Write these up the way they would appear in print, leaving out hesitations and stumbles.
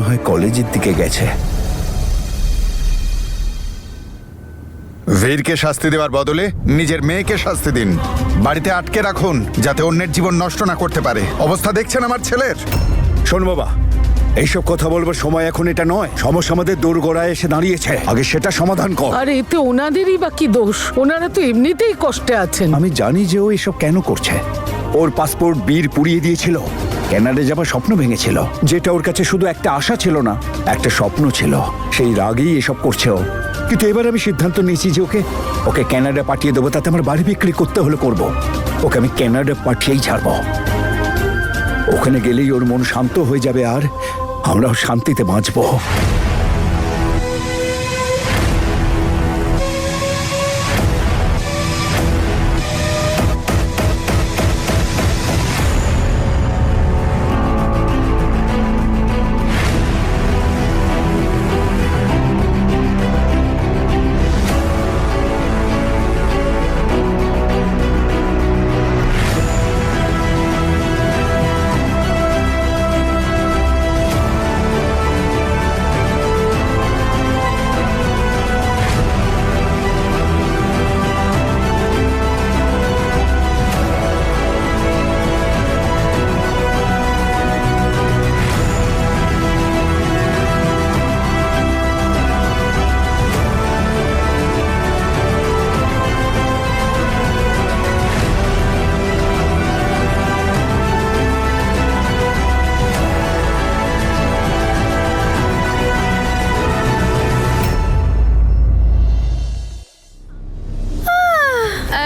হয় কলেজের দিকে গেছে। বীরকে শাস্তি দেওয়ার বদলে নিজের মেয়েকে শাস্তি দিন। বাড়িতে আটকে রাখুন যাতে অন্যের জীবন নষ্ট না করতে পারে। অবস্থা দেখছেন আমার ছেলের। শোন বাবা, এইসব কথা বলবার সময় এখন এটা নয়। সমস্যা আমাদের দোরগোড়ায় এসে দাঁড়িয়েছে, আগে সেটা সমাধান কর। আর এতে ওনাদেরই বা কি দোষ? ওনারা তো এমনিতেই কষ্টে আছেন। আমি জানি যে ও এসব কেন করছে। ওর পাসপোর্ট বীর পুড়িয়ে দিয়েছিল, কানাডা যাবার স্বপ্ন ভেঙেছিল, যেটা ওর কাছে শুধু একটা আশা ছিল না, একটা স্বপ্ন ছিল। সেই রাগেই এসব করছে ও। কিন্তু এবার আমি সিদ্ধান্ত নিয়েছি যে ওকে কানাডা পাঠিয়ে দেবো, তাতে আমার বাড়ি বিক্রি করতে হলে করব। ওকে আমি কানাডা পাঠিয়েই ছাড়বো। ওখানে গেলেই ওর মন শান্ত হয়ে যাবে আর আমরাও শান্তিতে বাঁচবো।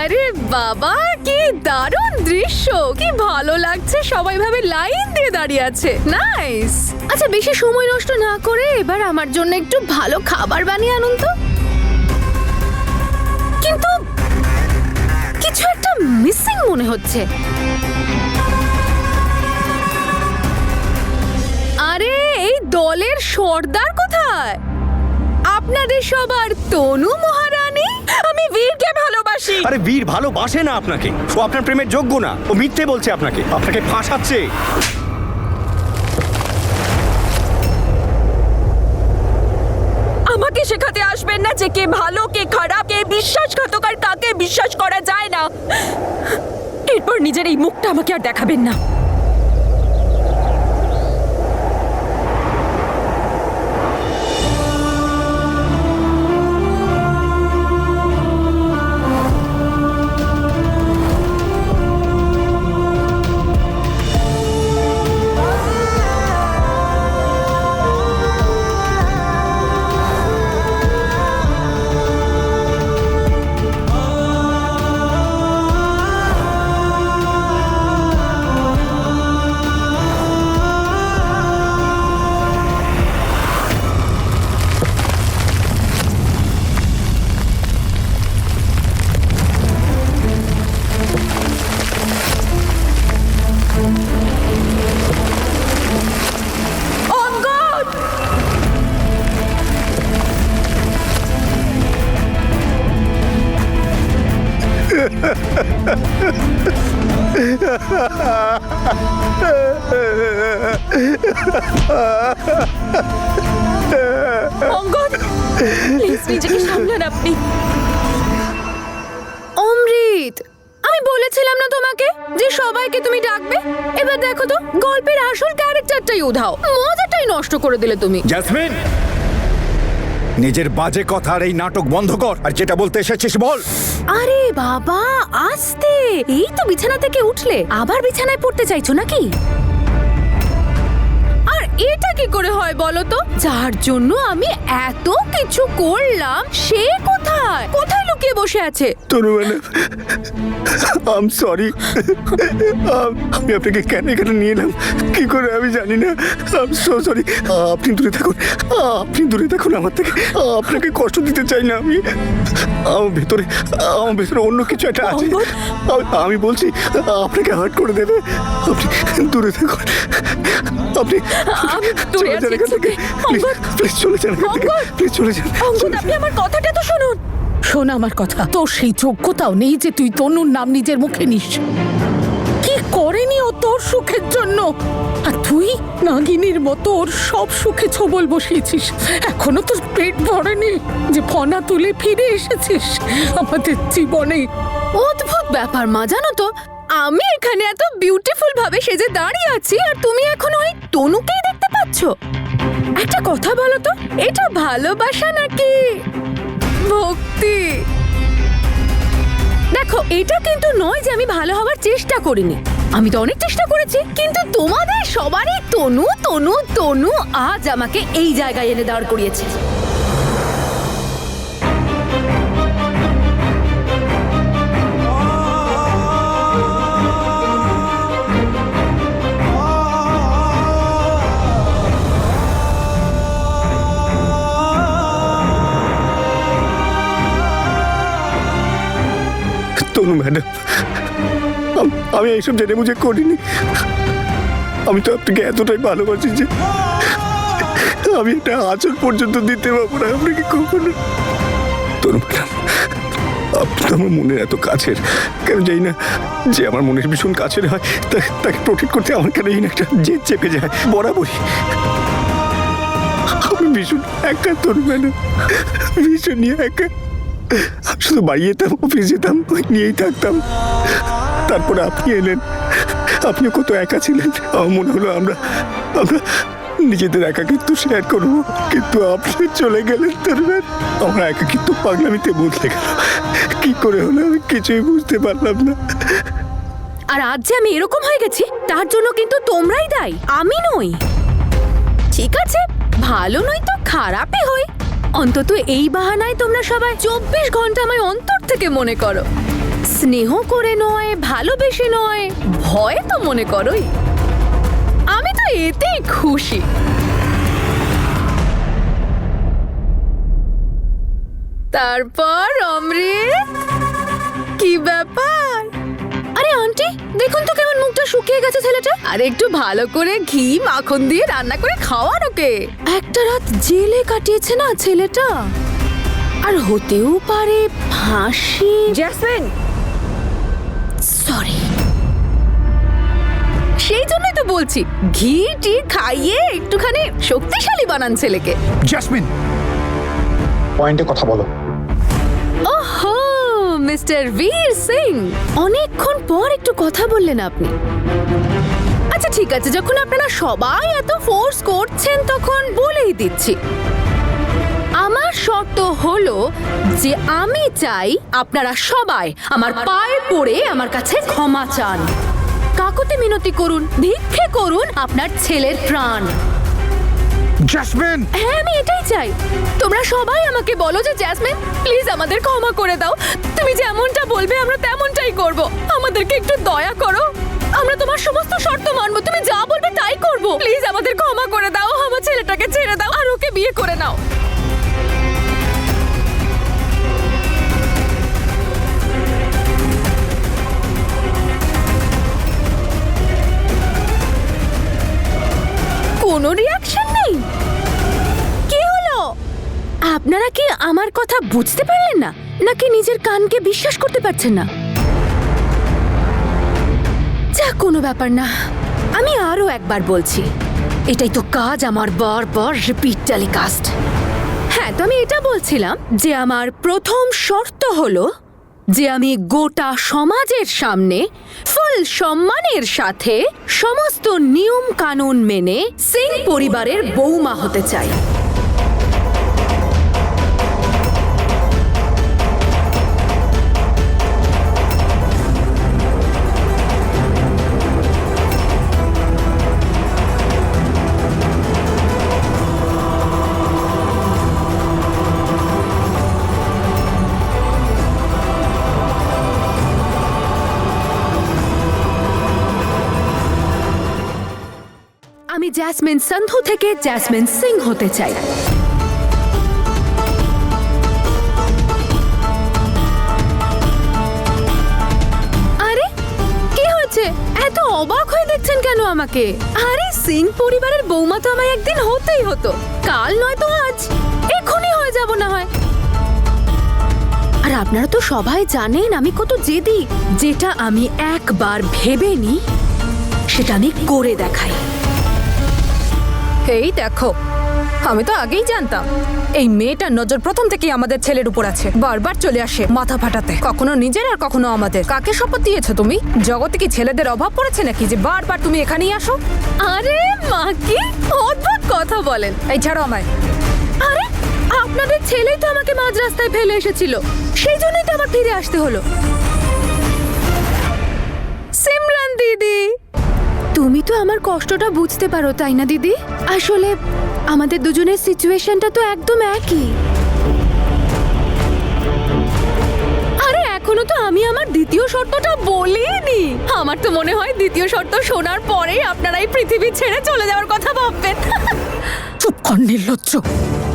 আরে বাবা, কি দারুণ দৃশ্য! কি ভালো লাগছে, সবাই ভাবে লাইন দিয়ে দাঁড়িয়ে আছে। নাইস। আচ্ছা, বেশি সময় নষ্ট না করে এবার আমার জন্য একটু ভালো খাবার বানিয়ে আনুন তো। কিন্তু কিছু একটা মিসিং মনে হচ্ছে। আরে এই দলের সর্দার কোথায়? আপনাদের সবার তনু মহারানী। আমি বীরকে ভালোবাসি। আরে বীর ভালোবাসে না আপনাকে, ও আপনার প্রেমের যোগ্য না। ও মিথ্যে বলছে আপনাকে ফাঁসাচ্ছে। আমাকে শেখাতে আসবেন না যে কে ভালো কে খারাপ, কে বিশ্বাসঘাতক আর কাকে বিশ্বাস করা যায় না। এরপর নিজের এই মুখটা আমাকে আর দেখাবেন না। অঙ্গদ, প্লিজ নিজেকে সামলান আপনি। অমৃত, আমি বলেছিলাম না তোমাকে যে সবাইকে তুমি ডাকবে? এবার দেখো তো, গল্পের আসল ক্যারেক্টারটাই উধাও, মজাটাই নষ্ট করে দিলে তুমি। জেসমিন, নিজের বাজে কথা আর এই নাটক বন্ধ কর, আর যেটা বলতে এসেছিস বল। আরে বাবা, আস্তে। এই তো বিছানা থেকে উঠলে, আবার বিছানায় পড়তে চাইছো নাকি? আর এটা কি করে হয় বলো তো? যার জন্য আমি এত কিছু করলাম সে কোথায়? কোথায় লুকিয়ে বসে আছে? তনু ম্যাডাম, আই এম সরি। আমি আপনাকে কেন এখানে নিয়ে এলাম কি করে আমি জানি না। I am so sorry. আপনি দূরে থাকুন, আমার থেকে। আপনাকে কষ্ট দিতে চাই না আমি। আমার ভেতরে অন্য কিছু একটা আছে। আমি বলছি আপনাকে হার্ট করে দেবে। আপনি দূরে থাকুন। আপনি আমি দূরে আছি এখান থেকে। প্লিজ চলে যান এখান থেকে। প্লিজ চলে যান। অঙ্গদ, আপনি আমার কথাটা তো শুনুন। শোন আমার কথা, তোর সেই যোগ্যতাও নেই যে তুই তনুর নাম নিজের মুখে নিস। কি করেনি ও তোর সুখের জন্য, আর তুই তুই নাগিনীর মতো ওর সব সুখে ছবল বসিয়েছিস। এখনো তোর পেট ভরেনি যে ফনা তুলে ফিরে এসেছিস আমাদের জীবনে। অদ্ভুত ব্যাপার মা, জানো তো আমি এখানে এত বিউটিফুল ভাবে সেজে দাঁড়িয়ে আছি আর তুমি এখন ওই তনুকেই দেখতে পাচ্ছ। একটা কথা বলো তো, এটা ভালোবাসা নাকি ভক্তি? দেখো, এটা কিন্তু নয় যে আমি ভালো হওয়ার চেষ্টা করিনি, আমি তো অনেক চেষ্টা করেছি, কিন্তু তোমাদের সবারই তনু তনু তনু আজ আমাকে এই জায়গায় এনে দাঁড় করিয়েছে। তনু ম্যাডাম, আমি এইসব জেনে বুঝে করিনি। আমি তো আপনাকে এতটাই ভালোবাসি যে আমি একটা আঁচল পর্যন্ত দিতে পারবো না আপনাকে কখনো। তনু ম্যাডাম, আপনি তো আমার মনের এত কাছের, কেন জানি না যে আমার মনের ভীষণ কাছের হয় তাকে প্রোটেক্ট করতে আমার কেন এই না একটা জেদ চেপে যায় বরাবরই। আমি ভীষণ একা তনু ম্যাডাম, ভীষণই একা। শুধু বাড়ি যেতাম, অফিস যেতাম, ওই নিয়েই থাকতাম। তারপরে আপনি এলেন, আপনি কত একা ছিলেন। আমার মনে হলো আমরা নিজেদের একাকিত্ব শেয়ার করবো, কিন্তু আপনি চলে গেলেন। তারপর আমার একাকিত্ব পাগলামিতে বদলে গেল। কি করে হলো আমি কিছুই বুঝতে পারলাম না। আর আজ যে আমি এরকম হয়ে গেছি তার জন্য কিন্তু তোমরাই দায়ী, আমি নই। ঠিক আছে, ভালো নই তো খারাপই হই, অন্তত এই বাহানায় তোমরা সবাই 24 ঘন্টা আমায় অন্তর থেকে মনে করো। স্নেহ করে নয়, ভালোবেসে নয়, ভয় তো মনে করোই। আমি তো এতেই খুশি। তারপর অমৃত, কি ব্যাপার? আরে আন্টি, দেখুন তো কেমন মুখটা শুকিয়ে গেছে ছেলেটা। আর একটু ভালো করে ঘি মাখন দিয়ে রান্না করে খাওয়ান ওকে। একটা রাত জেলে কাটিয়েছে না ছেলেটা, আর হতেও পারে ফাঁসি। জেসমিন, সরি, সেই জন্যই তো বলছি ঘি টি খাইয়ে একটুখানি শক্তিশালী বানান ছেলেকে। জাসমিন, পয়েন্টে কথা বলো। ওহো, মিস্টার বীর সিং, অনেকক্ষণ পর একটু কথা বললেন আপনি। আচ্ছা ঠিক আছে, যখন আপনারা সবাই এত ফোর্স করছেন তখন বলেই দিচ্ছি। আমার শর্ত হলো যে আমি চাই আপনারা সবাই আমার পায়ে পড়ে আমার কাছে ক্ষমা চান, কাকুতি মিনতি করুন, ভিক্ষে করুন আপনার ছেলের প্রাণ। জাসমিন, হ্যাঁ, আমি এটাই চাই। তোমরা সবাই আমাকে বলো যে জ্যাসমিন প্লিজ আমাদের ক্ষমা করে দাও, তুমি যেমনটা বলবে আমরা তেমনটাই করব, আমাদেরকে একটু দয়া করো, আমরা তোমার সমস্ত শর্ত মানবো, তুমি যা বলবে তাই করব, প্লিজ আমাদের ক্ষমা করে দাও, আমার ছেলেটাকে ছেড়ে দাও আর ওকে বিয়ে করে নাও। কোনো রিয়াকশন নেই? কি হলো? আপনারা কি আমার কথা বুঝতে পারলেন না, নাকি নিজের কানকে বিশ্বাস করতে পারছেন না? যা, কোনো ব্যাপার না, আমি আরো একবার বলছি, এটাই তো কাজ আমার, বারবার রিপিট টেলিকাস্ট। হ্যাঁ, তো আমি এটা বলছিলাম যে আমার প্রথম শর্ত হলো যে আমি গোটা সমাজের সামনে ফুল সম্মানের সাথে সমস্ত নিয়ম কানুন মেনে সিং পরিবারের বৌমা হতে চাই। আমি জ্যাসমিন সন্ধু থেকে জ্যাসমিন সিং হতে চাই। আরে কি হয়েছে, এত অবাক হয়ে দেখছেন কেন আমাকে? আরে সিং পরিবারের বৌমা তো আমায় একদিন হতেই হতো, কাল নয় তো আজ, এখনই হয়ে যাব না হয়। আর আপনারা তো সবাই জানেন আমি কত জেদি, যেটা আমি একবার ভেবে নিই সেটা আমি করে দেখাই। এই দেখো, আমি তো আগেই জানতাম এই মেয়েটার নজর প্রথম থেকেই আমাদের ছেলের উপর আছে। বারবার চলে আসে মাথা ফাটাতে, কখনো নিজের আর কখনো আমাদের। কাকে শপথ দিয়েছো তুমি? জগতে কি ছেলেদের অভাব পড়েছে নাকি যে বারবার তুমি এখানেই আসো? আরে মা, কি অদ্ভুত কথা বলেন। এই ছাড়ো আমায়। আরে আপনাদের ছেলেই তো আমাকে মাঝ রাস্তায় ফেলে এসেছিল, সেই জন্যই তো আমার ফিরে আসতে হলো। সিমরান দিদি, তুমি তো আমার কষ্টটা বুঝতে পারো তাই না দিদি? আসলে আমাদের দুজনের সিচুয়েশনটা তো একদম একই। আরে এখনো তো আমি আমার দ্বিতীয় শর্তটা বলিনি। আমার তো মনে হয় দ্বিতীয় শর্ত শোনার পরেই আপনারা এই পৃথিবী ছেড়ে চলে যাওয়ার কথা ভাববেন। চুপ কর নির্লজ্জ,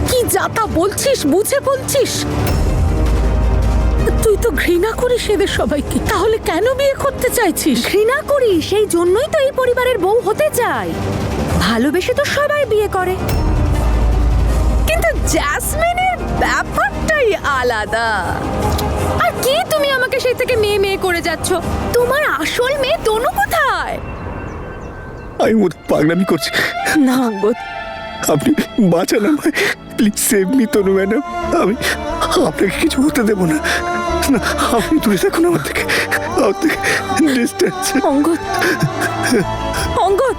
কি যাতা বলছিস, বুঝে বলছিস? তুই তো ঘৃণা করিস এদের সবাইকে, তাহলে কেন বিয়ে করতে চাইছিস? ঘৃণা করি, সেই জন্যই তো এই পরিবারের বউ হতে চাই। ভালোবেসে তো সবাই বিয়ে করে, কিন্তু জ্যাসমিনের ব্যাপারটাই আলাদা। আর কি তুমি আমাকে সেই থেকে মেয়ে মেয়ে করে যাচ্ছ? তোমার আসল মেয়ে তনু কোথায়? আমি মনে পাগলামি করছি। না অঙ্গদ, আপনি বাঁচান আমায়, please save me Tanu madam. আমি আপনাকে কিছু হতে দেবো না। না, আপনি দূরে থাকুন আমার থেকে ডিস্টেন্স। অঙ্গদ, অঙ্গদ,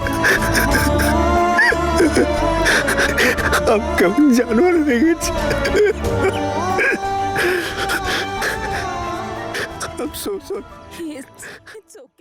আমি কেমন জানোয়ার হয়ে গেছি। I'm so sorry. it's okay.